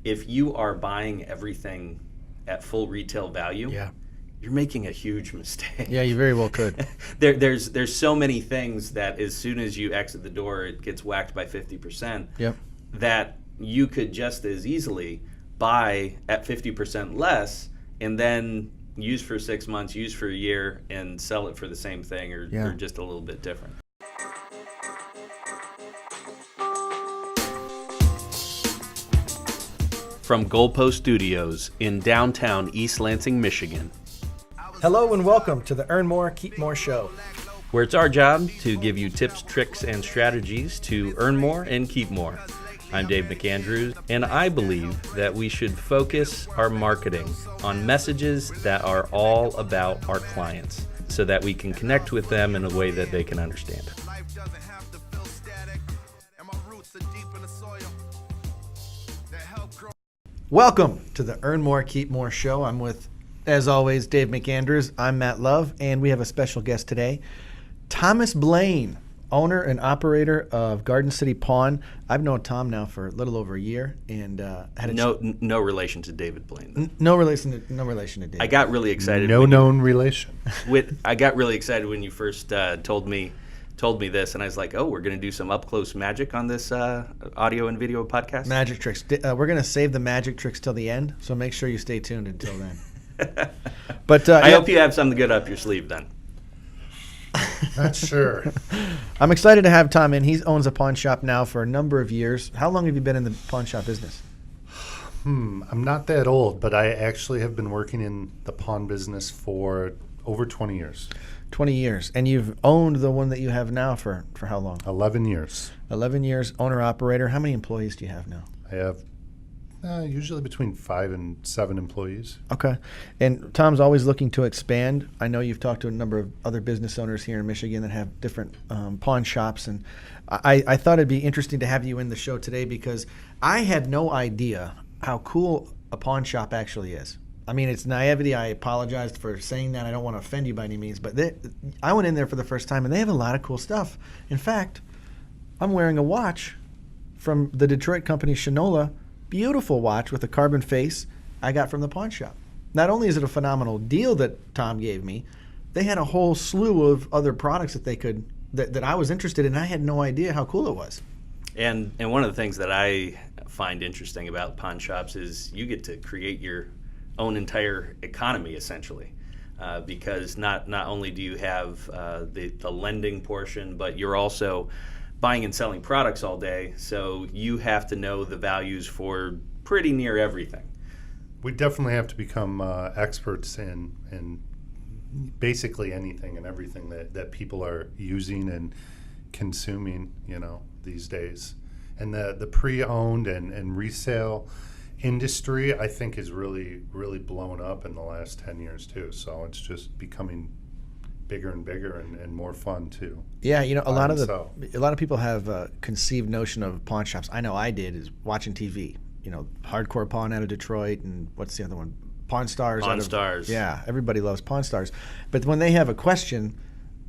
if you are buying everything at full retail value, you're making a huge mistake. Yeah, you very well could. There's so many things that as soon as you exit the door, it gets whacked by 50%. Yep. That you could just as easily buy at 50% less and then use for 6 months, use for a year, and sell it for the same thing or just a little bit different. From Goalpost Studios in downtown East Lansing, Michigan. Hello and welcome to the Earn More, Keep More show, where it's our job to give you tips, tricks, and strategies to earn more and keep more. I'm Dave McAndrews, and I believe that we should focus our marketing on messages that are all about our clients so that we can connect with them in a way that they can understand. Welcome to the Earn More, Keep More show. I'm with, as always, Dave McAndrews. I'm Matt Love, and we have a special guest today, Thomas Blaine, owner and operator of Garden City Pawn. I've known Tom now for a little over a year, and had no relation to David Blaine. No relation to David. I got really excited. No known relation. I got really excited when you first told me this, and I was like, oh, we're going to do some up-close magic on this audio and video podcast? Magic tricks. We're going to save the magic tricks till the end, so make sure you stay tuned until then. But I hope you have something good up your sleeve then. Not sure. I'm excited to have Tom in. He owns a pawn shop now for a number of years. How long have you been in the pawn shop business? I'm not that old, but I actually have been working in the pawn business for over 20 years. 20 years. And you've owned the one that you have now for how long? 11 years. 11 years, owner-operator. How many employees do you have now? I have usually between 5 and 7 employees. Okay. And Tom's always looking to expand. I know you've talked to a number of other business owners here in Michigan that have different pawn shops. And I thought it'd be interesting to have you in the show today because I had no idea how cool a pawn shop actually is. I mean, it's naivety. I apologized for saying that. I don't want to offend you by any means. But I went in there for the first time, and they have a lot of cool stuff. In fact, I'm wearing a watch from the Detroit company Shinola. Beautiful watch with a carbon face I got from the pawn shop. Not only is it a phenomenal deal that Tom gave me, they had a whole slew of other products that I was interested in. I had no idea how cool it was. And one of the things that I find interesting about pawn shops is you get to create your own entire economy essentially, because not only do you have the lending portion, but you're also buying and selling products all day, so you have to know the values for pretty near everything. We definitely have to become experts in basically anything and everything that people are using and consuming, these days. And the pre-owned and resale industry, I think, is really, really blown up in the last 10 years too. So it's just becoming bigger and bigger and more fun too. Yeah, a lot of people have a conceived notion of pawn shops. I know I did, is watching TV. Hardcore Pawn out of Detroit, and what's the other one? Pawn Stars. Stars. Yeah, everybody loves Pawn Stars. But when they have a question,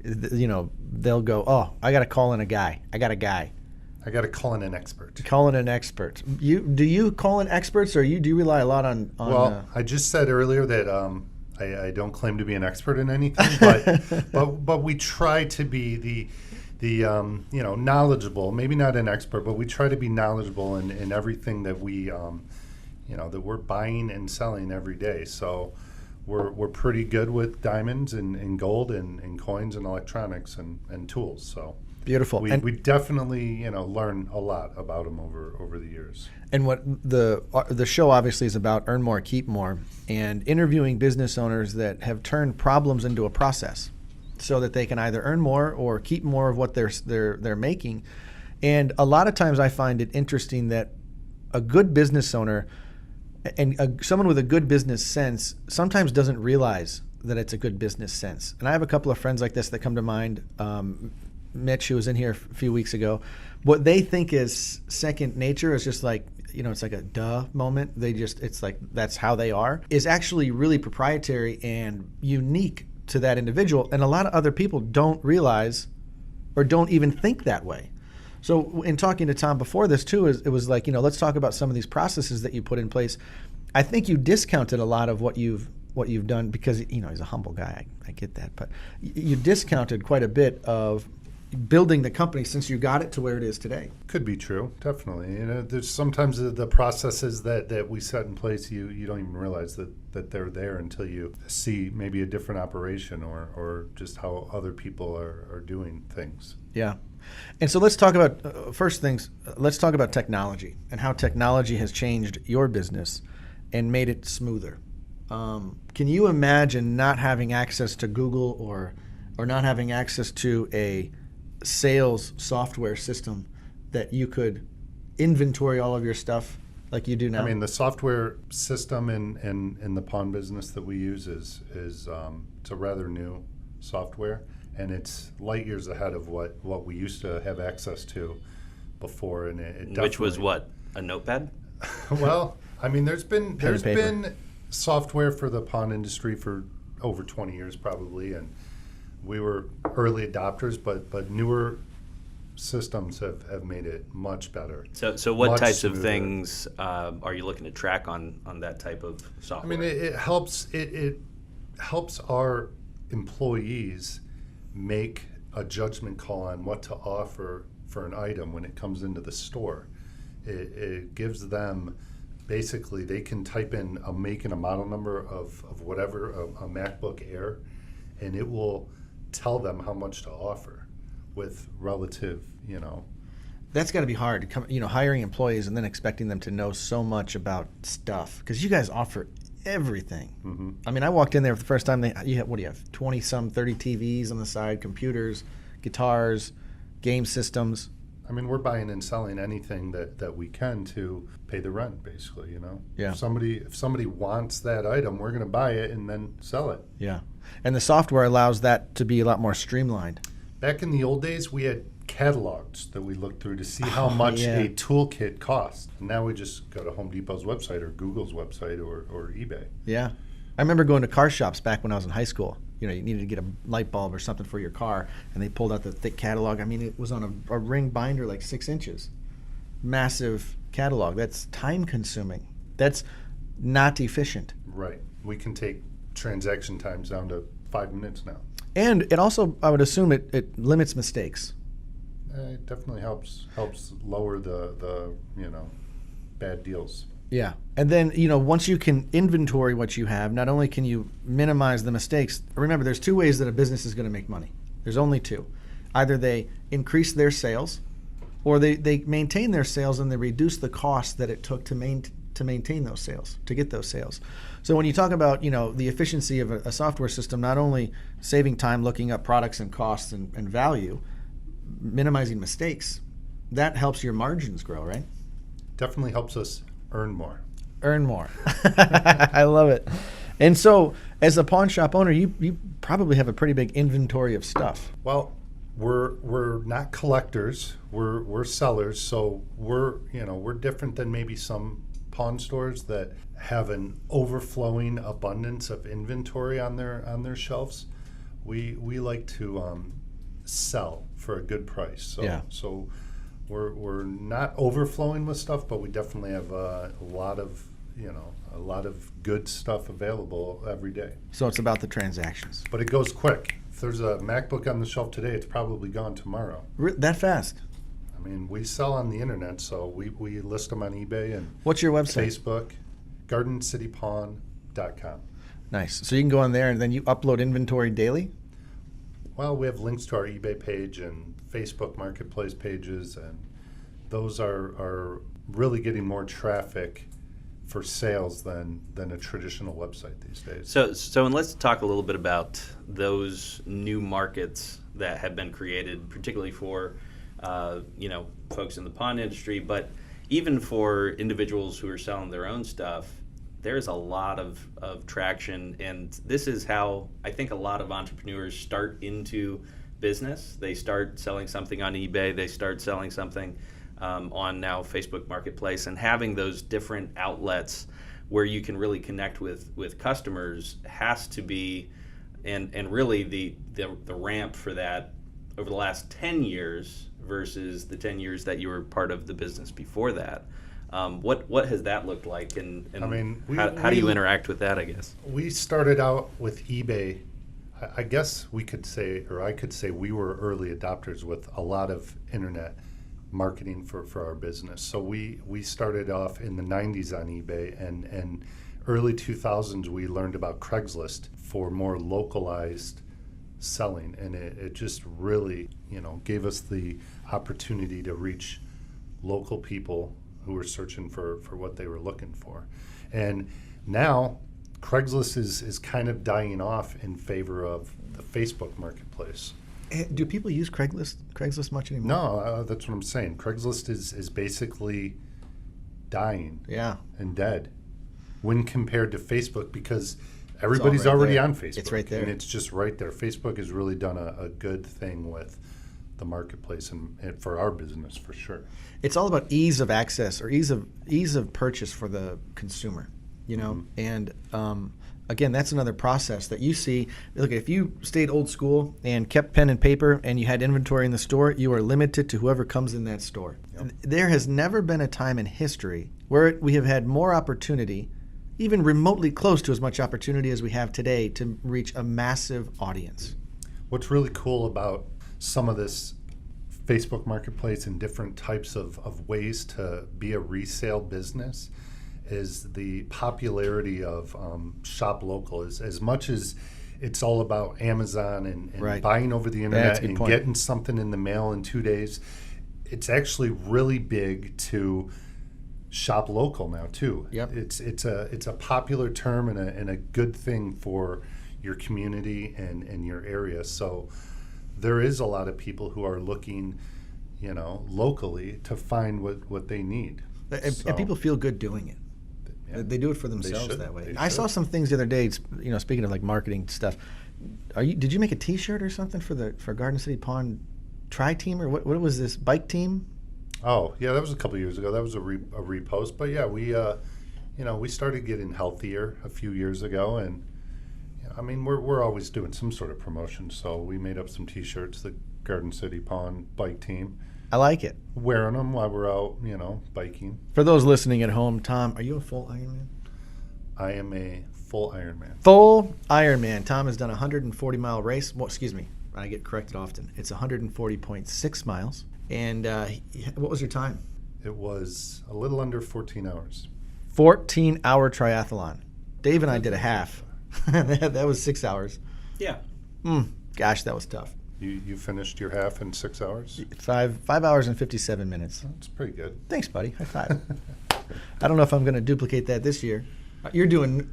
they'll go, "Oh, I got to call in a guy. I got a guy. I got to call in an expert." Call in an expert. Do you call in experts, or do you rely a lot on? Well, I just said earlier that I don't claim to be an expert in anything, but we try to be the knowledgeable. Maybe not an expert, but we try to be knowledgeable in everything that we that we're buying and selling every day. So we're pretty good with diamonds and gold and coins and electronics and tools. So. Beautiful. We definitely, learn a lot about them over the years. And what the show obviously is about, earn more, keep more, and interviewing business owners that have turned problems into a process, so that they can either earn more or keep more of what they're making. And a lot of times, I find it interesting that a good business owner and someone with a good business sense sometimes doesn't realize that it's a good business sense. And I have a couple of friends like this that come to mind. Mitch, who was in here a few weeks ago, what they think is second nature is just like, it's like a duh moment. It's like that's how they are, is actually really proprietary and unique to that individual. And a lot of other people don't realize or don't even think that way. So in talking to Tom before this too, it was like, let's talk about some of these processes that you put in place. I think you discounted a lot of what you've done because, he's a humble guy. I get that. But you discounted quite a bit of building the company since you got it to where it is today. Could be true, definitely. There's sometimes the processes that we set in place, you don't even realize that they're there until you see maybe a different operation or just how other people are doing things. Yeah. And so let's talk about, let's talk about technology and how technology has changed your business and made it smoother. Can you imagine not having access to Google or not having access to a sales software system that you could inventory all of your stuff like you do now? I mean, the software system in the pawn business that we use is it's a rather new software, and it's light years ahead of what we used to have access to before. And it Which was what? A notepad? Well, I mean, there's been paper. software for the pawn industry for over 20 years probably, and we were early adopters, but newer systems have made it much better. So what much types of smoother. things are you looking to track on that type of I software? mean, it helps our employees make a judgment call on what to offer for an item when it comes into the store. It gives them, basically, they can type in a make and a model number of whatever, a MacBook Air, and it will tell them how much to offer with relative, That's got to be hard, hiring employees and then expecting them to know so much about stuff because you guys offer everything. Mm-hmm. I mean, I walked in there for the first time. What do you have? 20-some, 30 TVs on the side, computers, guitars, game systems. I mean, we're buying and selling anything that we can to pay the rent, basically, Yeah. If somebody wants that item, we're going to buy it and then sell it. Yeah. And the software allows that to be a lot more streamlined. Back in the old days, we had catalogs that we looked through to see how much yeah. a toolkit cost. Now we just go to Home Depot's website or Google's website or eBay. Yeah. I remember going to car shops back when I was in high school. You needed to get a light bulb or something for your car, and they pulled out the thick catalog. I mean, it was on a ring binder like 6 inches. Massive catalog. That's time consuming. That's not efficient. Right. We can take transaction times down to 5 minutes now. And it also, I would assume, it limits mistakes. It definitely helps lower the bad deals. Yeah. And then, once you can inventory what you have, not only can you minimize the mistakes. Remember, there's 2 ways that a business is going to make money. There's only 2. Either they increase their sales or they maintain their sales and they reduce the cost that it took to maintain those sales, to get those sales. So when you talk about, the efficiency of a software system, not only saving time looking up products and costs and value, minimizing mistakes, that helps your margins grow, right? Definitely helps us earn more. Earn more. I love it. And so as a pawn shop owner, you probably have a pretty big inventory of stuff. Well, we're not collectors. We're sellers. So we're different than maybe some pawn stores that have an overflowing abundance of inventory on their shelves. We like to sell for a good price. So Yeah. so we're not overflowing with stuff, but we definitely have a lot of good stuff available every day. So it's about the transactions. But it goes quick. If there's a MacBook on the shelf today, it's probably gone tomorrow. That fast? I mean, we sell on the internet, so we list them on eBay and What's your website? Facebook, GardenCityPawn.com. Nice. So you can go on there and then you upload inventory daily? Well, we have links to our eBay page and Facebook Marketplace pages, and those are really getting more traffic for sales than a traditional website these days. So and let's talk a little bit about those new markets that have been created, particularly for folks in the pawn industry, but even for individuals who are selling their own stuff. There's a lot of traction, and this is how I think a lot of entrepreneurs start into business. They start selling something on eBay, they start selling something on now Facebook Marketplace, and having those different outlets where you can really connect with customers has to be, and really the ramp for that over the last 10 years versus the 10 years that you were part of the business before that. What has that looked like, and I mean, how do you interact with that, I guess? We started out with eBay. I guess we could say, or I could say, we were early adopters with a lot of internet marketing for our business. So we started off in the 90s on eBay, and early 2000s we learned about Craigslist for more localized selling, and it just really, gave us the opportunity to reach local people who were searching for what they were looking for. And now Craigslist is kind of dying off in favor of the Facebook marketplace. Do people use Craigslist much anymore? No, that's what I'm saying. Craigslist is basically dying and dead when compared to Facebook, because everybody's right already there. on Facebook. It's right there. And it's just right there. Facebook has really done a good thing with the marketplace and for our business, for sure. It's all about ease of access, or ease of purchase for the consumer, and again, that's another process that you see. Look, if you stayed old school and kept pen and paper and you had inventory in the store, you are limited to whoever comes in that store. Yep. There has never been a time in history where we have had more opportunity, even remotely close to as much opportunity as we have today, to reach a massive audience. What's really cool about some of this Facebook marketplace and different types of ways to be a resale business is the popularity of shop local. As much as it's all about Amazon and Right. buying over the That's internet a good and point. getting something in the mail in 2 days, it's actually really big to shop local now too. Yep. It's a popular term and a good thing for your community and your area. So there is a lot of people who are looking, locally to find what they need. And people feel good doing it. Yeah. They do it for themselves should. that way. They I saw should. some things the other day. Speaking of like marketing stuff, did you make a T-shirt or something for Garden City Pond Tri Team, or what was this bike team? Oh yeah, that was a couple years ago. That was a repost. But yeah, we started getting healthier a few years ago, and we're always doing some sort of promotion. So we made up some T-shirts, the Garden City Pond Bike Team, I like it. wearing them while we're out, biking. For those listening at home, Tom, are you a full Ironman? I am a full Ironman. Full Ironman. Tom has done a 140-mile race. Well, excuse me, I get corrected often. It's 140.6 miles. And what was your time? It was a little under 14 hours. 14-hour triathlon. Dave and I did a half. That was 6 hours. Yeah. Gosh, that was tough. You finished your half in 6 hours? 5 hours and 57 minutes. That's pretty good. Thanks, buddy. High five. I don't know if I'm going to duplicate that this year. You're doing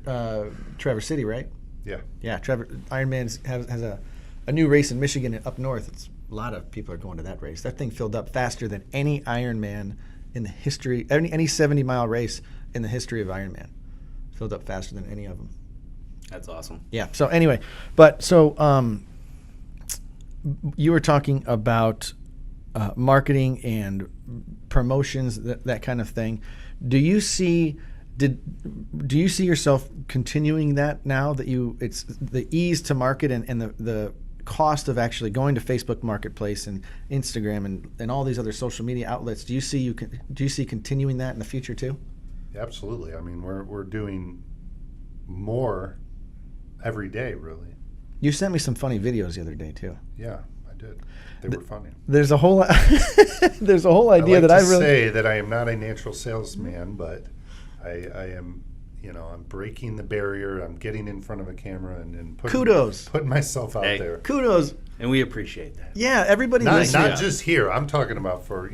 Traverse City, right? Yeah. Yeah, Ironman has a new race in Michigan up north. A lot of people are going to that race. That thing filled up faster than any Ironman in the history, any 70-mile race in the history of Ironman. Filled up faster than any of them. That's awesome. Yeah. So anyway, you were talking about marketing and promotions, that kind of thing. Do you see yourself continuing that now that it's the ease to market and the cost of actually going to Facebook Marketplace and Instagram and all these other social media outlets? Do you see continuing that in the future too? Absolutely. We're doing more every day, really. You sent me some funny videos the other day too. Yeah, I did. They were funny. There's a whole idea that I really say that I am not a natural salesman, but I am. I'm breaking the barrier. I'm getting in front of a camera and putting myself out there. Kudos. And we appreciate that. Yeah, everybody Not listening. just here. I'm talking about for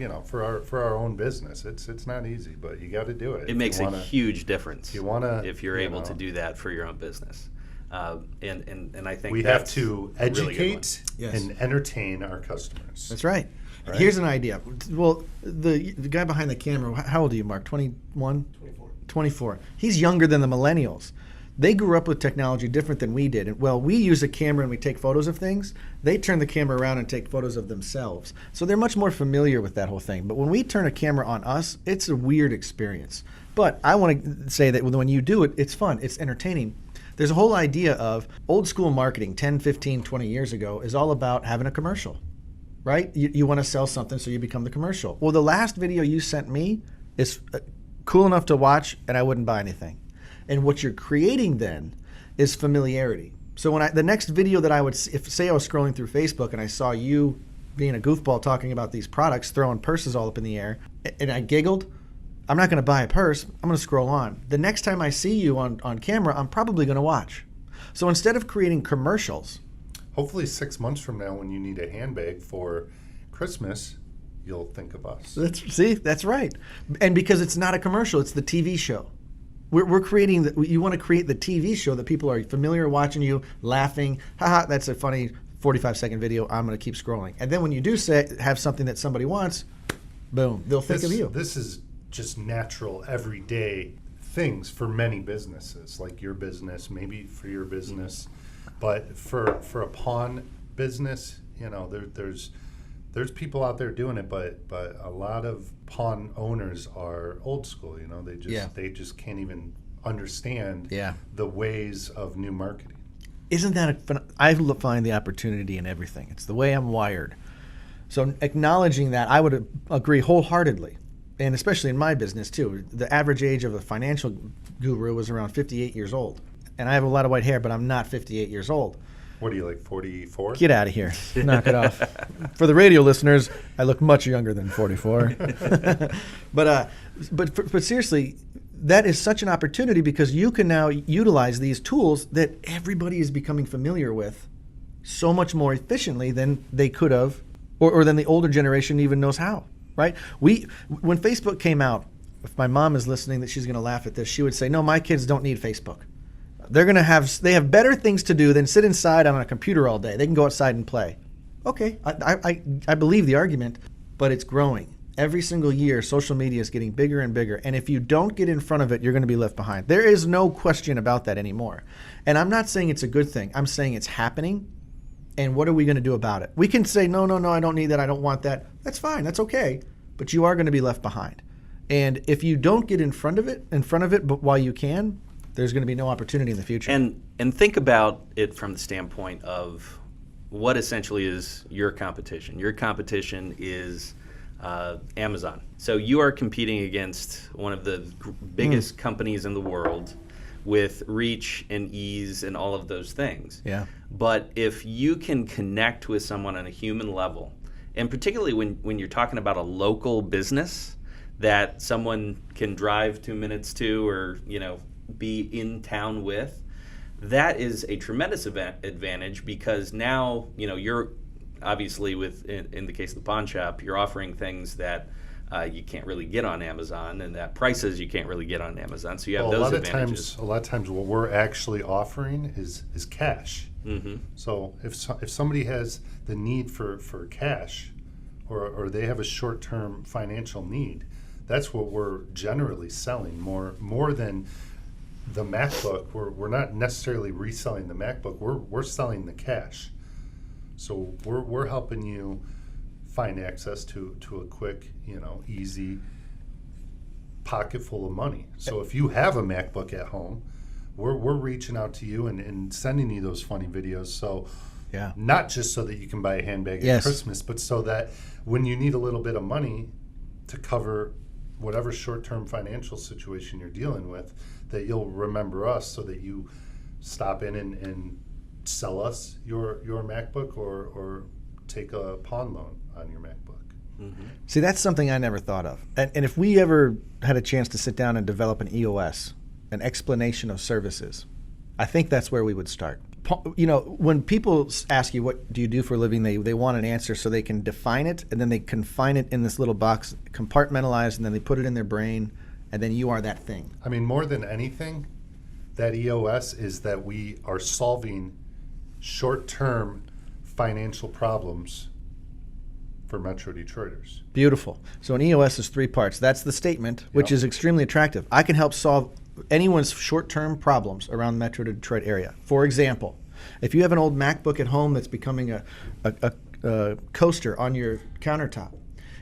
our own business. It's not easy, but you got to do it. It makes a huge difference if you're able to do that for your own business. And I think we have to a really good educate Yes. and entertain our customers. That's right. Right. Here's an idea. Well, the guy behind the camera, how old are you, Mark? 21? 24. He's younger than the millennials. They grew up with technology different than we did. And, well, we use a camera and we take photos of things. They turn the camera around and take photos of themselves. So they're much more familiar with that whole thing. But when we turn a camera on us, it's a weird experience. But I want to say that when you do it, it's fun. It's entertaining. There's a whole idea of old school marketing 10, 15, 20 years ago is all about having a commercial. right? You want to sell something, so you become the commercial. Well, the last video you sent me is cool enough to watch, and I wouldn't buy anything. And what you're creating then is familiarity. So when the next video that I would, if say I was scrolling through Facebook and I saw you being a goofball talking about these products, throwing purses all up in the air, and I giggled, I'm not going to buy a purse. I'm going to scroll on. The next time I see you on camera, I'm probably going to watch. So instead of creating commercials, hopefully 6 months from now, when you need a handbag for Christmas, you'll think of us. That's right. And because it's not a commercial, it's the TV show. We're creating, you want to create the TV show that people are familiar watching you, laughing, haha, that's a funny 45-second video, I'm going to keep scrolling. And then when you do have something that somebody wants, boom, they'll think of you. This is just natural, everyday things for many businesses, like your business, maybe for your business. But for a pawn business, there's people out there doing it, but a lot of pawn owners are old school. They just can't even understand the ways of new marketing. Isn't that I find the opportunity in everything. It's the way I'm wired. So acknowledging that, I would agree wholeheartedly, and especially in my business too. The average age of a financial guru was around 58 years old. And I have a lot of white hair, but I'm not 58 years old. What are you, like 44? Get out of here. Knock it off. For the radio listeners, I look much younger than 44. But seriously, that is such an opportunity because you can now utilize these tools that everybody is becoming familiar with so much more efficiently than they could have, or than the older generation even knows how, right? When Facebook came out, if my mom is listening, that she's going to laugh at this, she would say, no, my kids don't need Facebook. They have better things to do than sit inside on a computer all day. They can go outside and play. Okay, I believe the argument, but it's growing. Every single year, social media is getting bigger and bigger. And if you don't get in front of it, you're going to be left behind. There is no question about that anymore. And I'm not saying it's a good thing. I'm saying it's happening. And what are we going to do about it? We can say, no, I don't need that. I don't want that. That's fine. That's okay. But you are going to be left behind. And if you don't get in front of it, but while you can, there's going to be no opportunity in the future. And think about it from the standpoint of what essentially is your competition. Your competition is Amazon. So you are competing against one of the biggest companies in the world with reach and ease and all of those things. Yeah. But if you can connect with someone on a human level, and particularly when you're talking about a local business that someone can drive 2 minutes to, or be in town with, that is a tremendous advantage because now you're obviously in the case of the pawn shop, you're offering things that you can't really get on Amazon, and at prices you can't really get on Amazon. So you have those advantages. A lot of times what we're actually offering is cash. Mm-hmm. So if somebody has the need for cash, or they have a short-term financial need, that's what we're generally selling more than the MacBook. We're not necessarily reselling the MacBook. We're selling the cash. So we're helping you find access to a quick, easy pocket full of money. So if you have a MacBook at home, we're reaching out to you and sending you those funny videos. So not just so that you can buy a handbag at Christmas, but so that when you need a little bit of money to cover whatever short-term financial situation you're dealing with, that you'll remember us so that you stop in and sell us your MacBook or take a pawn loan on your MacBook. Mm-hmm. See, that's something I never thought of. And if we ever had a chance to sit down and develop an EOS, an explanation of services, I think that's where we would start. When people ask you, what do you do for a living, they want an answer so they can define it, and then they confine it in this little box, compartmentalized, and then they put it in their brain, and then you are that thing. I mean, more than anything, that EOS is that we are solving short-term financial problems for Metro Detroiters. Beautiful. So an EOS is 3 parts. That's the statement, which is extremely attractive. I can help solve anyone's short-term problems around the Metro Detroit area. For example, if you have an old MacBook at home that's becoming a coaster on your countertop,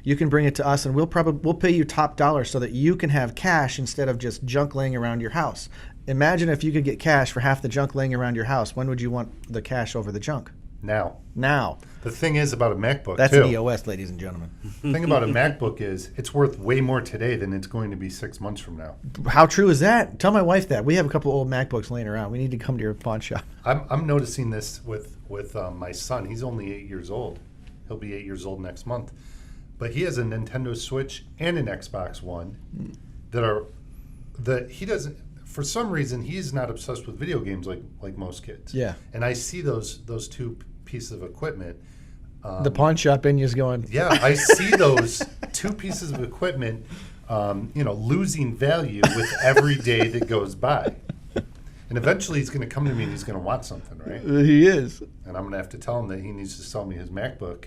you can bring it to us, and we'll pay you top dollar so that you can have cash instead of just junk laying around your house. Imagine if you could get cash for half the junk laying around your house. When would you want the cash over the junk? Now. Now. The thing is about a MacBook, That's too. an EOS, ladies and gentlemen. The thing about a MacBook is it's worth way more today than it's going to be 6 months from now. How true is that? Tell my wife that. We have a couple old MacBooks laying around. We need to come to your pawn shop. I'm noticing this with my son. He's only 8 years old. He'll be 8 years old next month. But he has a Nintendo Switch and an Xbox One that he doesn't, for some reason, he's not obsessed with video games like most kids. Yeah. And I see those two pieces of equipment. The pawn shop in you's going. Yeah, I see those two pieces of equipment, losing value with every day that goes by. And eventually he's going to come to me and he's going to want something, right? He is. And I'm going to have to tell him that he needs to sell me his MacBook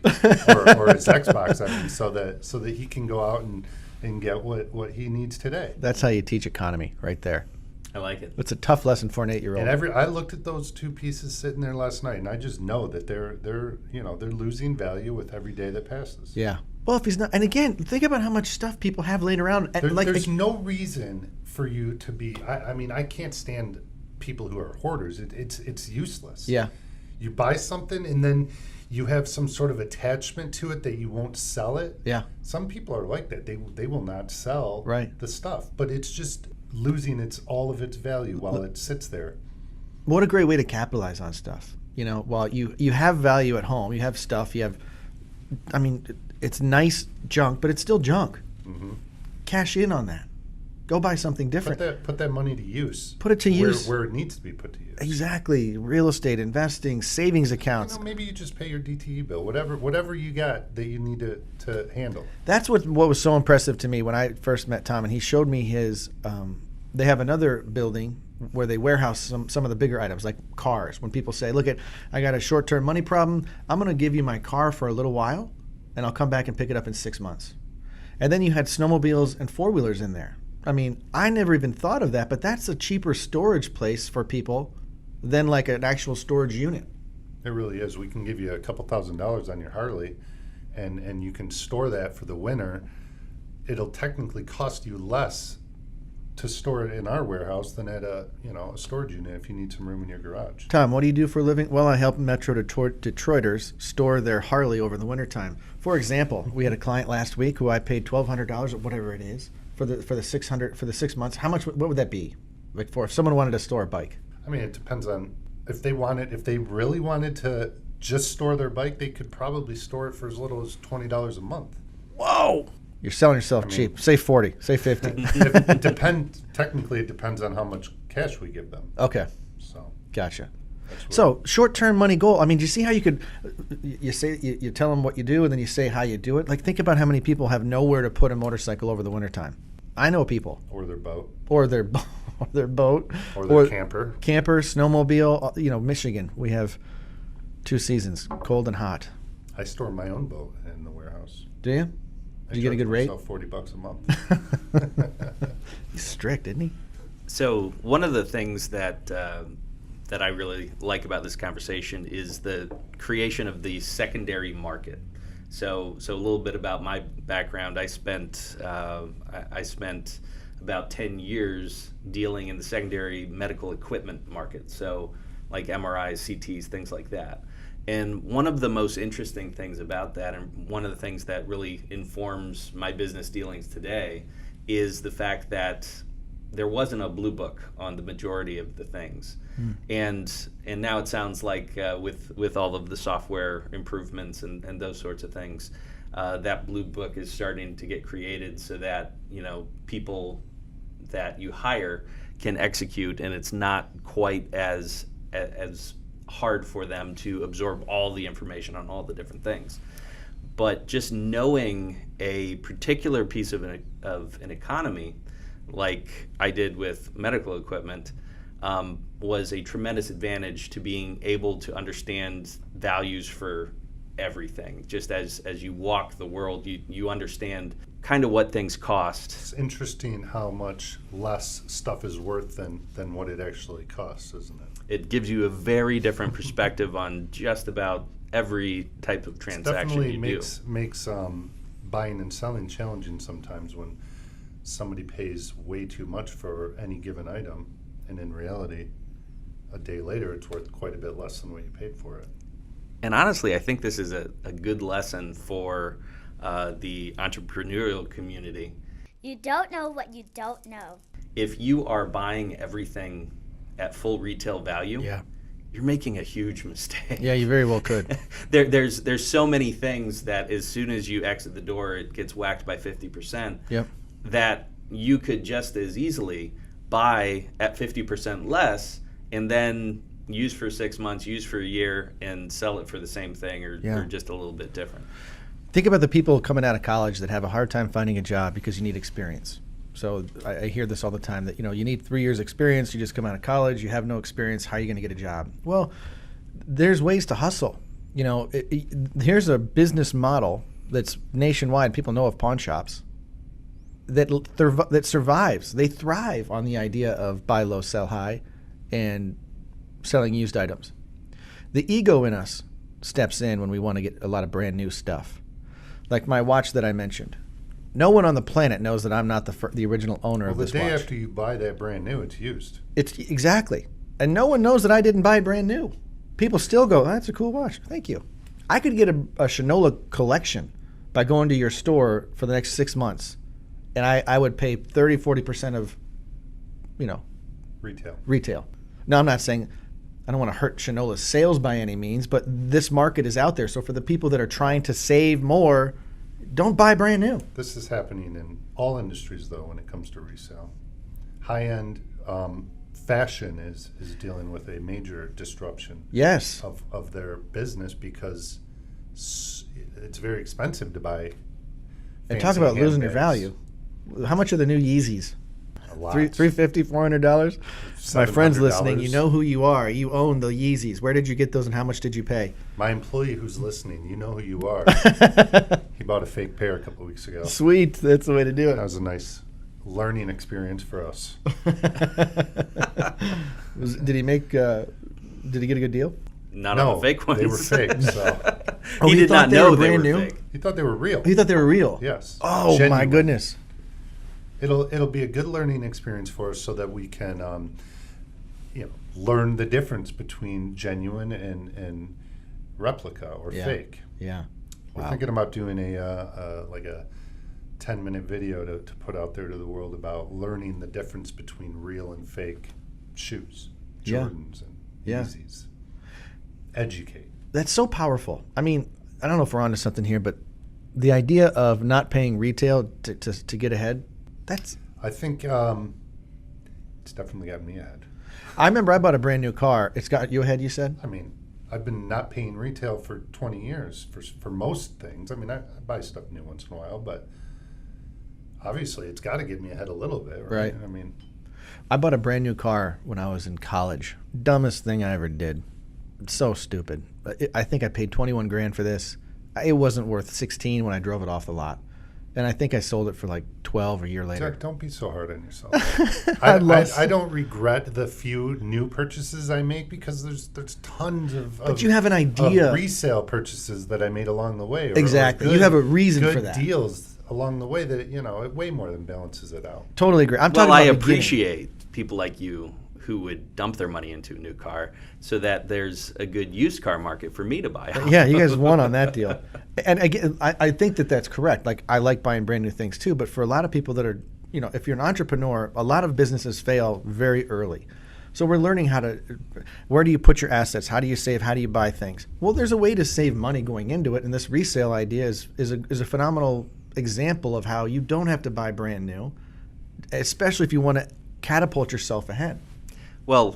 or his Xbox, I mean, so that he can go out and get what he needs today. That's how you teach economy right there. I like it. It's a tough lesson for an 8-year-old. And I looked at those two pieces sitting there last night, and I just know that they're losing value with every day that passes. Yeah. Well, if he's not, and again, think about how much stuff people have laying around. There's no reason for you to be. I mean, I can't stand people who are hoarders. It's useless. Yeah. You buy something and then you have some sort of attachment to it that you won't sell it. Yeah. Some people are like that. They will not sell the stuff, but it's just losing all of its value while it sits there. What a great way to capitalize on stuff. While you have value at home, you have stuff, it's nice junk, but it's still junk. Mm-hmm. Cash in on that. Go buy something different. Put that money to use. Put it to use. Where it needs to be put to use. Exactly. Real estate, investing, savings accounts. Maybe you just pay your DTE bill, whatever you got that you need to handle. That's what was so impressive to me when I first met Tom, and he showed me his. They have another building where they warehouse some of the bigger items, like cars. When people say, "Look, I got a short-term money problem. I'm going to give you my car for a little while, and I'll come back and pick it up in 6 months." And then you had snowmobiles and four-wheelers in there. I mean, I never even thought of that, but that's a cheaper storage place for people than like an actual storage unit. It really is. We can give you a couple $1,000s on your Harley, and you can store that for the winter. It'll technically cost you less to store it in our warehouse than at a storage unit if you need some room in your garage. Tom, what do you do for a living? Well, I help Metro Detroiters store their Harley over the wintertime. For example, we had a client last week who I paid $1,200 or whatever it is for the 6 months. How much? What would that be? Like for if someone wanted to store a bike? I mean, it depends on if they really wanted to just store their bike, they could probably store it for as little as $20 a month. Whoa! You're selling yourself cheap. Say 40. Say 50. Technically, it depends on how much cash we give them. Okay. So gotcha. So short-term money goal. I mean, do you see how you could? You say you tell them what you do, and then you say how you do it. Like think about how many people have nowhere to put a motorcycle over the wintertime. I know people. Or their boat. Or their boat. Or their camper. Camper, snowmobile. Michigan, we have 2 seasons, cold and hot. I store my own boat in the warehouse. Do you? Did you get a good rate? $40 a month. He's strict, isn't he? So one of the things that I really like about this conversation is the creation of the secondary market. So a little bit about my background. I spent about 10 years dealing in the secondary medical equipment market. So like MRIs, CTs, things like that. And one of the most interesting things about that, and one of the things that really informs my business dealings today, is the fact that there wasn't a blue book on the majority of the things. And now it sounds like with all of the software improvements and those sorts of things, that blue book is starting to get created so that people that you hire can execute, and it's not quite as hard for them to absorb all the information on all the different things. But just knowing a particular piece of an economy, like I did with medical equipment, was a tremendous advantage to being able to understand values for everything. Just as you walk the world, you understand kind of what things cost. It's interesting how much less stuff is worth than what it actually costs, isn't it? It gives you a very different perspective on just about every type of transaction you do. Makes buying and selling challenging sometimes when somebody pays way too much for any given item, and in reality, a day later, it's worth quite a bit less than what you paid for it. And honestly, I think this is a good lesson for the entrepreneurial community. You don't know what you don't know. If you are buying everything at full retail value, Yeah. you're making a huge mistake. Yeah, you very well could. There's so many things that as soon as you exit the door, it gets whacked by 50%. Yep. That you could just as easily buy at 50% less and then use for 6 months, use for a year, and sell it for the same thing or just a little bit different. Think about the people coming out of college that have a hard time finding a job because you need experience. So I hear this all the time that, you need 3 years experience, you just come out of college, you have no experience, how are you going to get a job? Well, there's ways to hustle. Here's a business model that's nationwide. People know of pawn shops that survives. They thrive on the idea of buy low, sell high, and selling used items. The ego in us steps in when we want to get a lot of brand new stuff. Like my watch that I mentioned. No one on the planet knows that I'm not the original owner of this watch. Well, the day after you buy that brand new, it's used. It's exactly. And no one knows that I didn't buy it brand new. People still go, that's a cool watch. Thank you. I could get a Shinola collection by going to your store for the next 6 months. And I would pay 30, 40% of, retail. Now, I'm not saying I don't want to hurt Shinola's sales by any means, but this market is out there. So for the people that are trying to save more, don't buy brand new. This is happening in all industries, though, when it comes to resale. High-end fashion is dealing with a major disruption Yes. of their business because it's very expensive to buy. And talk about losing your value. How much are the new Yeezys? A lot. $350, $400. My friends $700. listening, you know who you are. You own the Yeezys. Where did you get those, and how much did you pay? My employee who's listening, you know who you are. He bought a fake pair a couple of weeks ago. Sweet, that's the way to do That it. was a nice learning experience for us. Did he make? Did he get a good deal? Not on the fake ones. They were fake. So He did thought not they know were they brand were new? fake. he thought they were real. He thought they were real. Yes. Oh my Genuine. goodness. It'll be a good learning experience for us so that we can learn the difference between genuine and replica or Yeah. fake. Yeah. We're Wow. thinking about doing a 10-minute video to put out there to the world about learning the difference between real and fake shoes, Yeah. Jordans and Yeah. Yeezys. Educate. That's so powerful. I mean, I don't know if we're onto something here, but the idea of not paying retail to get ahead, that's. I think it's definitely got me ahead. I remember I bought a brand new car. It's got you ahead, you said? I mean, I've been not paying retail for 20 years for most things. I mean, I buy stuff new once in a while, but obviously it's got to get me ahead a little bit, right? Right. I mean, I bought a brand new car when I was in college. Dumbest thing I ever did. So stupid. I think I paid 21 grand for this. It wasn't worth 16 when I drove it off the lot. And I think I sold it for like 12 a year later. Jack, don't be so hard on yourself. I I don't regret the few new purchases I make because there's tons of But you have an idea. of resale purchases that I made along the way. Exactly. You have a reason good for that. deals along the way that it way more than balances it out. Totally agree. I'm Well, talking I about beginning. appreciate people like you who would dump their money into a new car so that there's a good used car market for me to buy. Yeah, you guys won on that deal. And again, I think that's correct. Like, I like buying brand new things too, but for a lot of people that are, if you're an entrepreneur, a lot of businesses fail very early. So we're learning where do you put your assets? How do you save? How do you buy things? Well, there's a way to save money going into it, and this resale idea is a phenomenal example of how you don't have to buy brand new, especially if you want to catapult yourself ahead. Well,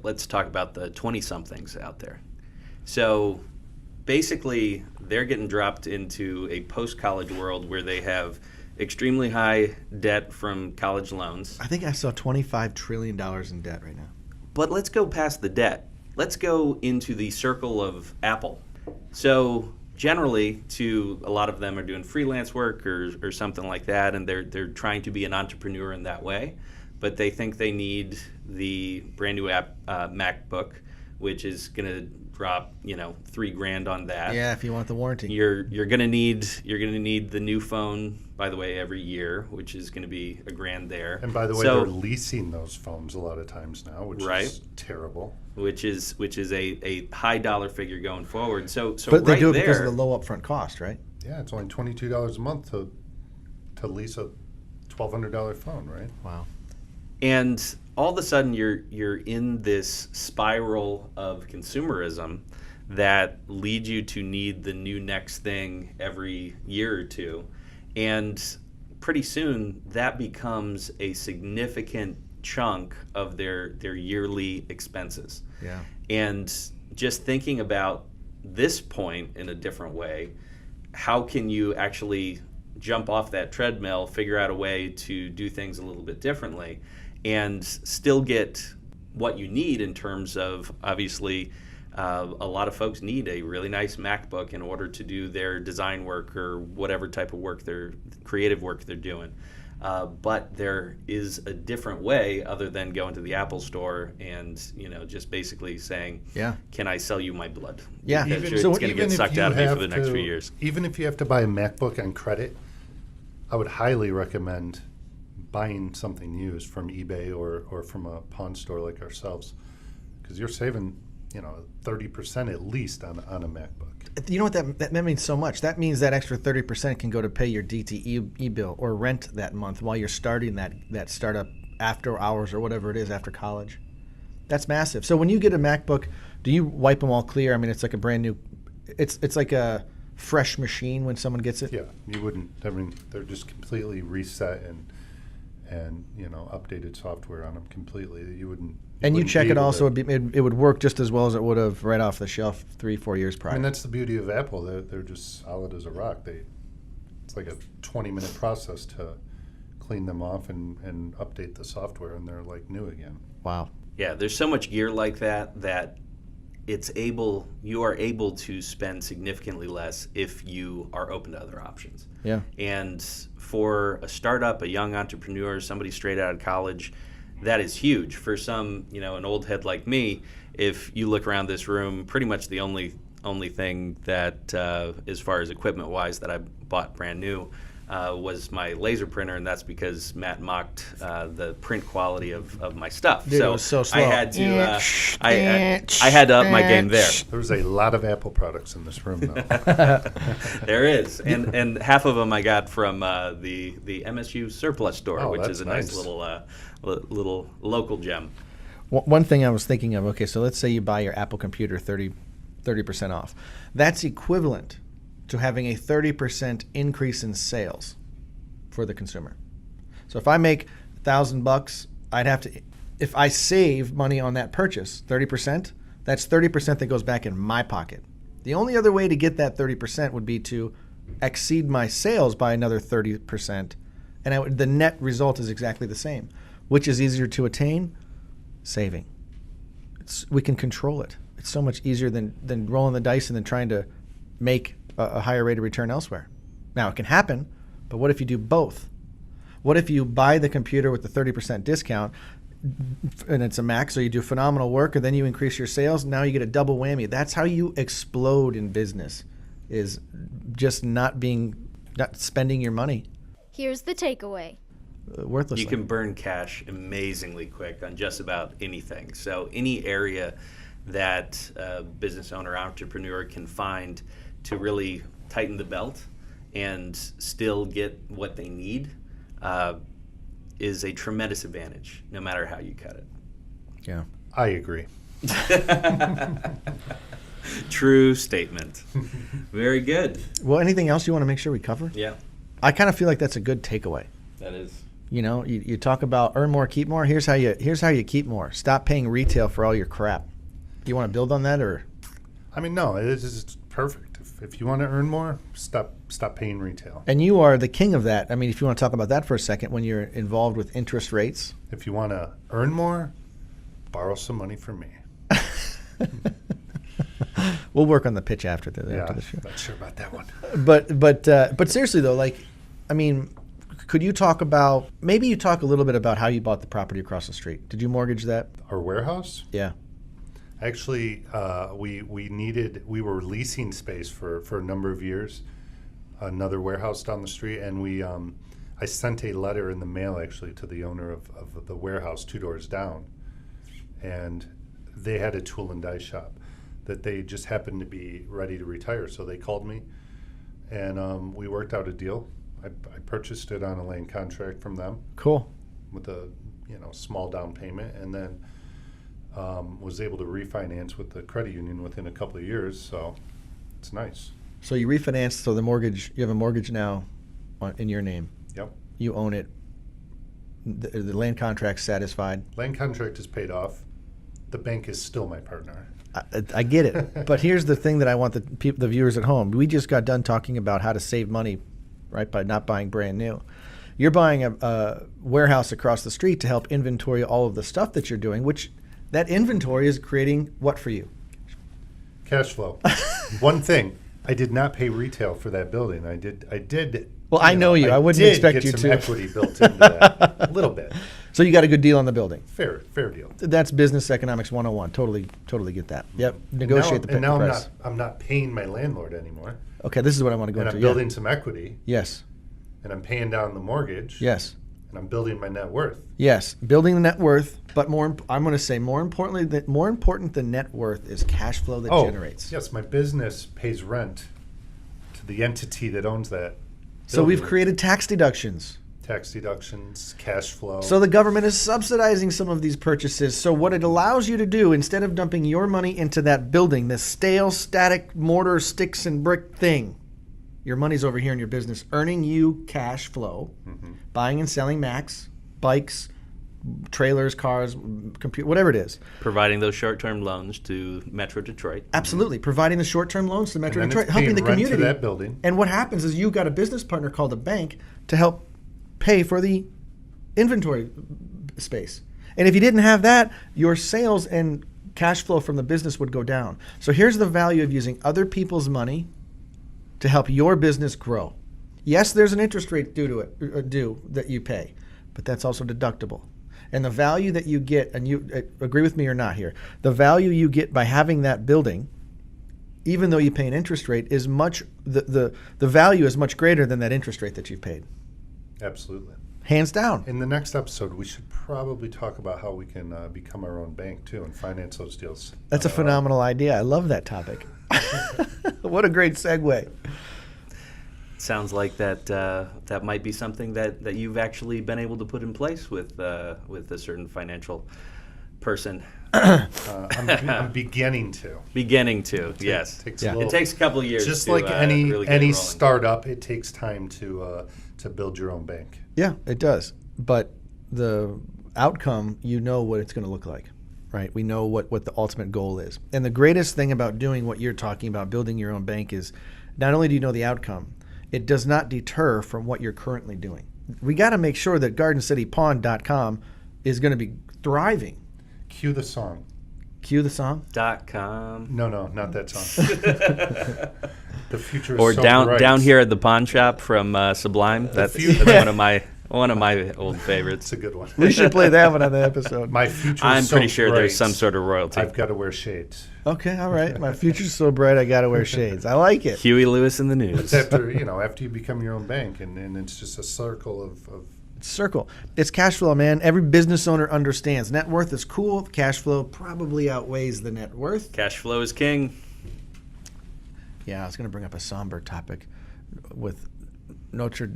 let's talk about the 20-somethings out there. So basically, they're getting dropped into a post-college world where they have extremely high debt from college loans. I think I saw $25 trillion in debt right now. But let's go past the debt. Let's go into the circle of Apple. So generally, a lot of them are doing freelance work or something like that, and they're trying to be an entrepreneur in that way. But they think they need the brand new MacBook, which is going to drop $3,000 on that. Yeah, if you want the warranty. You're gonna need the new phone by the way, every year, which is going to be $1,000 there. And by the way, So- they're leasing those phones a lot of times now, which Right. is terrible. which is a high dollar figure going forward. So But they right do it there, because of the low upfront cost, right? Yeah, it's only $22 a month to lease a $1,200 phone, right? Wow. and all of a sudden you're in this spiral of consumerism that leads you to need the new next thing every year or two, and pretty soon that becomes a significant chunk of their yearly expenses. Yeah. And just thinking about this point in a different way, how can you actually jump off that treadmill, figure out a way to do things a little bit differently, and still get what you need in terms of, obviously, a lot of folks need a really nice MacBook in order to do their design work or whatever type of work, their creative work they're doing. But there is a different way other than going to the Apple store and just basically saying, Yeah. "Can I sell you my blood?" Yeah. Because Even- it's so going to even get if sucked you out of me for have the next to- few years. Even if you have to buy a MacBook on credit, I would highly recommend buying something used from eBay or from a pawn store like ourselves, because you're saving 30% at least on a MacBook. You know what that means so much. That means that extra 30% can go to pay your DTE bill or rent that month while you're starting that startup after hours or whatever it is after college. That's massive. So when you get a MacBook, do you wipe them all clear? I mean, it's like a brand new. It's like a fresh machine when someone gets it. Yeah, you wouldn't. I mean, they're just completely reset and updated software on them completely. You wouldn't. And you wouldn't check be it able also, to- it would work just as well as it would have right off the shelf 3-4 years prior. I mean, that's the beauty of Apple. They're just solid as a rock. It's like a 20-minute process to clean them off and update the software, and they're like new again. Wow. Yeah, there's so much gear like that you are able to spend significantly less if you are open to other options. Yeah. And for a startup, a young entrepreneur, somebody straight out of college, that is huge. For some, an old head like me, if you look around this room, pretty much the only thing that, as far as equipment-wise, that I bought brand new was my laser printer, and that's because Matt mocked the print quality of my stuff. Dude, it was so slow. I had to I had to up my game there. There's a lot of Apple products in this room, though. There is, and half of them I got from the MSU surplus store, Oh, which that's is a nice nice. little local gem. One thing I was thinking of, okay, so let's say you buy your Apple computer 30% off. That's equivalent to having a 30% increase in sales for the consumer. So if I make $1,000, I'd have to, if I save money on that purchase, 30%, that's 30% that goes back in my pocket. The only other way to get that 30% would be to exceed my sales by another 30%, and the net result is exactly the same. Which is easier to attain? Saving. We can control it. It's so much easier than rolling the dice and then trying to make a higher rate of return elsewhere. Now, it can happen, but what if you do both? What if you buy the computer with the 30% discount, and it's a Mac, so you do phenomenal work, and then you increase your sales, now you get a double whammy. That's how you explode in business, is just not spending your money Here's the takeaway. worthlessly. You can burn cash amazingly quick on just about anything. So any area that a business owner, entrepreneur can find to really tighten the belt and still get what they need is a tremendous advantage, no matter how you cut it. Yeah. I agree. True statement. Very good. Well, anything else you want to make sure we cover? Yeah, I kind of feel like that's a good takeaway. that is. You talk about earn more, keep more. Here's how you keep more. Stop paying retail for all your crap. You want to build on that, or? I mean, no, it's perfect. If you want to earn more, stop paying retail. And you are the king of that. I mean, if you want to talk about that for a second, when you're involved with interest rates. If you want to earn more, borrow some money from me. We'll work on the pitch after the show. Not sure about that one. But seriously though, I mean, could you talk about, maybe you talk a little bit about how you bought the property across the street? Did you mortgage that? Our warehouse? Yeah. Actually, we were leasing space for a number of years. another warehouse down the street, and I sent a letter in the mail actually to the owner of the warehouse 2 doors down, and they had a tool and die shop that they just happened to be ready to retire, so they called me, and we worked out a deal. I purchased it on a land contract from them Cool. with a small down payment, and then was able to refinance with the credit union within a couple of years. So it's nice. So you refinanced, so you have a mortgage now in your name. Yep. You own it. The land contract's satisfied. Land contract is paid off. The bank is still my partner. I get it. But here's the thing that I want the viewers at home. We just got done talking about how to save money, right, by not buying brand new. You're buying a warehouse across the street to help inventory all of the stuff that you're doing, which that inventory is creating what for you? Cash flow. One thing, I did not pay retail for that building. I did. Well, I know you. I wouldn't expect you get to. some equity built into that, a little bit. So you got a good deal on the building. Fair deal. That's business economics 101. Totally get that. Yep. Negotiate the now price. I'm not paying my landlord anymore, Okay, this is what I want to go and into. I'm Yeah. building some equity, Yes. and I'm paying down the mortgage, Yes. and I'm building my net worth. Yes. Building the net worth, but I'm going to say more important than net worth is cash flow that generates. Yes, my business pays rent to the entity that owns that. So we've building. created tax deductions. Tax deductions, cash flow. So the government is subsidizing some of these purchases. So what it allows you to do, instead of dumping your money into that building, this stale, static mortar, sticks and brick thing, your money's over here in your business, earning you cash flow, buying and selling Macs, bikes, trailers, cars, computer, whatever it is. Providing those short-term loans to Metro Detroit. Absolutely. Providing the short-term loans to Metro And then Detroit, it's helping the paying rent to community. that building. And what happens is you've got a business partner called a bank to help pay for the inventory space. And if you didn't have that, your sales and cash flow from the business would go down. So here's the value of using other people's money to help your business grow. Yes, there's an interest rate due that you pay, but that's also deductible. And the value that you get, and you agree with me or not here, the value you get by having that building, even though you pay an interest rate, is the value is much greater than that interest rate that you've paid. Absolutely. Hands down. In the next episode, we should probably talk about how we can become our own bank too and finance those deals. That's a phenomenal idea. I love that topic. What a great segue. Sounds like that might be something that you've actually been able to put in place with a certain financial person. I'm beginning to. Yes. Takes Yeah. a little, It takes a couple of years. just to, like any really get it rolling. startup, it takes time to build your own bank. Yeah, it does. But the outcome, you know what it's going to look like, right? We know what the ultimate goal is. And the greatest thing about doing what you're talking about, building your own bank, is not only do you know the outcome, it does not deter from what you're currently doing. We got to make sure that GardenCityPawn.com is going to be thriving. Cue the song. Cue the song. .com. No, not that song. The future is Or so down bright. down here at the pawn shop from Sublime. That's future- one of my old favorites. It's a good one. We should play that one on the episode. My future I'm is so pretty sure bright, there's some sort of royalty. I've got to wear shades. Okay, all right. My future's so bright, I got to wear shades. I like it. Huey Lewis in the It's news. after you become your own bank, and it's just a circle of Circle. It's cash flow, man. Every business owner understands. Net worth is cool. Cash flow probably outweighs the net worth. Cash flow is king. Yeah, I was going to bring up a somber topic with Notre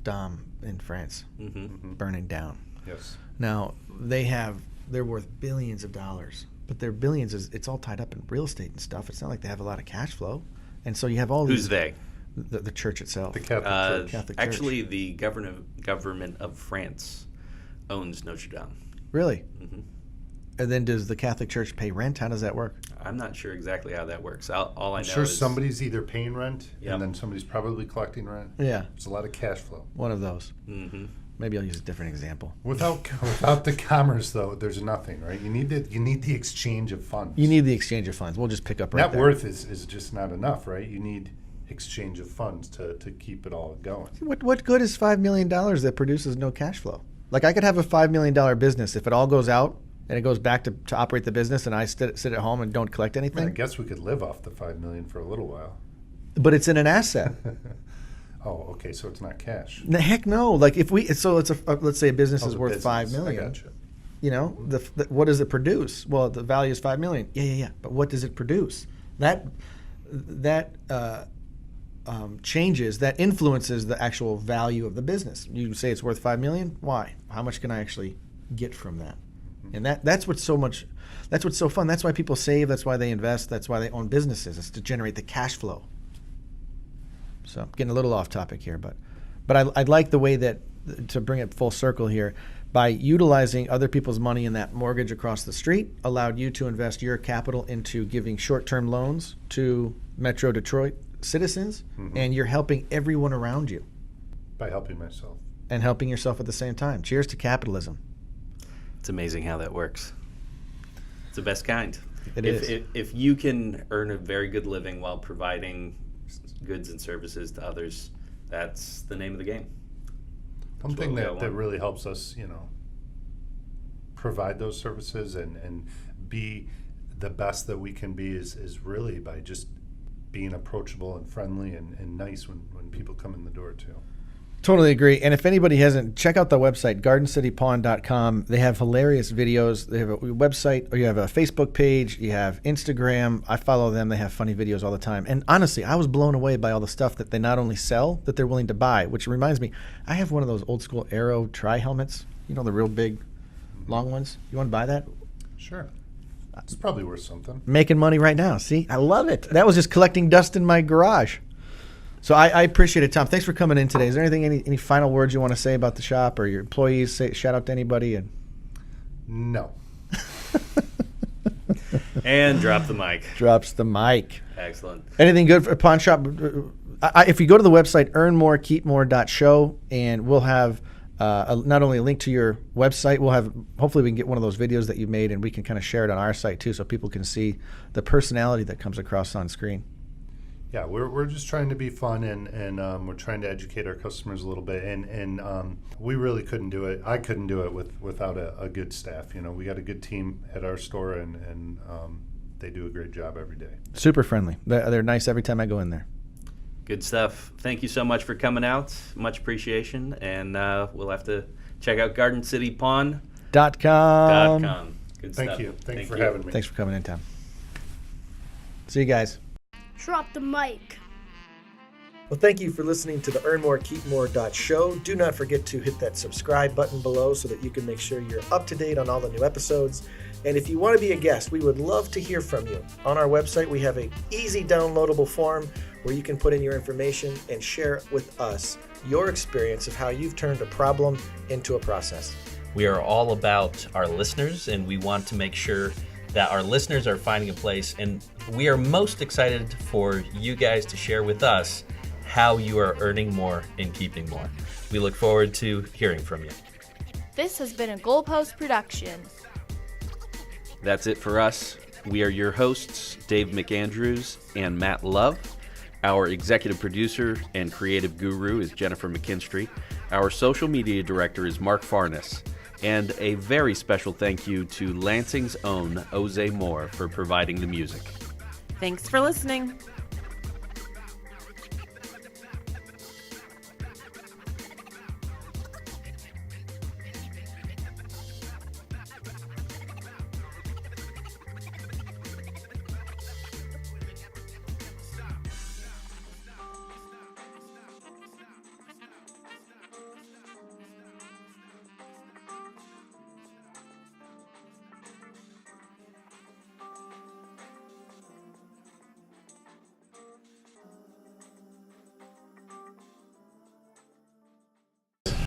Dame in France burning down. yes. Now, they're worth billions of dollars, but their billions it's all tied up in real estate and stuff. It's not like they have a lot of cash flow. And so you have all Who's these. they? The church itself. The Catholic Church. Catholic Church. Actually, the government of France owns Notre Dame. Really? Mhm. And then does the Catholic Church pay rent? How does that work? I'm not sure exactly how that works. All I I'm know sure is somebody's either paying rent Yep. and then somebody's probably collecting rent. Yeah, There's a lot of cash flow. one of those. Mhm. Maybe I'll use a different example. Without the commerce, though, there's nothing, right? You need the exchange of funds. You need the exchange of funds. We'll just pick up right Net there. worth is just not enough, right? You need exchange of funds to keep it all going. What good is $5 million that produces no cash flow? Like I could have a $5 million business. If it all goes out and it goes back to operate the business and I sit at home and don't collect I mean, I anything, guess we could live off the $5 million for a little while. but it's in an asset. Oh, okay, so it's not cash. Heck no. Like if we, so let's say a business Oh, is the worth business. $5 million. I gotcha. You know, what does it produce? Well, the value is $5 million. Yeah. But what does it produce? That changes, that influences the actual value of the business. You say it's worth $5 million. Why? How much can I actually get from that? And that's what's so much. That's what's so fun. That's why people save. That's why they invest. That's why they own businesses. It's to generate the cash flow. So getting a little off topic here, but I'd like the way that, to bring it full circle here, by utilizing other people's money in that mortgage across the street, allowed you to invest your capital into giving short-term loans to Metro Detroit citizens, and you're helping everyone around you. By helping myself. And helping yourself at the same time. Cheers to capitalism. It's amazing how that works. It's the best kind. It is. If you can earn a very good living while providing goods and services to others, that's the name of the game. Something That's what we that want. really helps us, provide those services and be the best that we can be is really by just being approachable and friendly and nice when people come in the door too. Totally agree. And if anybody hasn't, check out the website, gardencitypawn.com. They have hilarious videos. They have a website, or you have a Facebook page, you have Instagram. I follow them. They have funny videos all the time. And honestly, I was blown away by all the stuff that they not only sell, that they're willing to buy, which reminds me, I have one of those old school Aero tri-helmets, the real big, long ones. You want to buy that? Sure. It's probably worth something. Making money right now. See, I love it. That was just collecting dust in my garage. So I appreciate it, Tom. Thanks for coming in today. Is there anything, any final words you want to say about the shop or your employees? Shout out to anybody. No. And drop the mic. Drops the mic. Excellent. Anything good for a pawn shop? If you go to the website, earnmorekeepmore.show, and we'll have not only a link to your website, we'll have, hopefully we can get one of those videos that you made and we can kind of share it on our site too, so people can see the personality that comes across on screen. Yeah, we're just trying to be fun and we're trying to educate our customers a little bit and we really couldn't do it. I couldn't do it without a good staff. We got a good team at our store and they do a great job every day. Super friendly. They're nice every time I go in there. Good stuff. Thank you so much for coming out. Much appreciation. And we'll have to check out GardenCityPawn.com. Good Thank stuff. you. Thanks for having me. Thanks for coming in, Tom. See you guys. Drop the mic. Well, thank you for listening to the earnmorekeepmore.show. Do not forget to hit that subscribe button below so that you can make sure you're up to date on all the new episodes. And if you want to be a guest, we would love to hear from you. On our website, we have an easy downloadable form where you can put in your information and share with us your experience of how you've turned a problem into a process. We are all about our listeners, and we want to make sure that our listeners are finding a place, and we are most excited for you guys to share with us how you are earning more and keeping more. We look forward to hearing from you. This has been a Goalpost production. That's it for us. We are your hosts, Dave McAndrews and Matt Love. Our executive producer and creative guru is Jennifer McKinstry. Our social media director is Mark Farnes. And a very special thank you to Lansing's own Jose Moore for providing the music. Thanks for listening.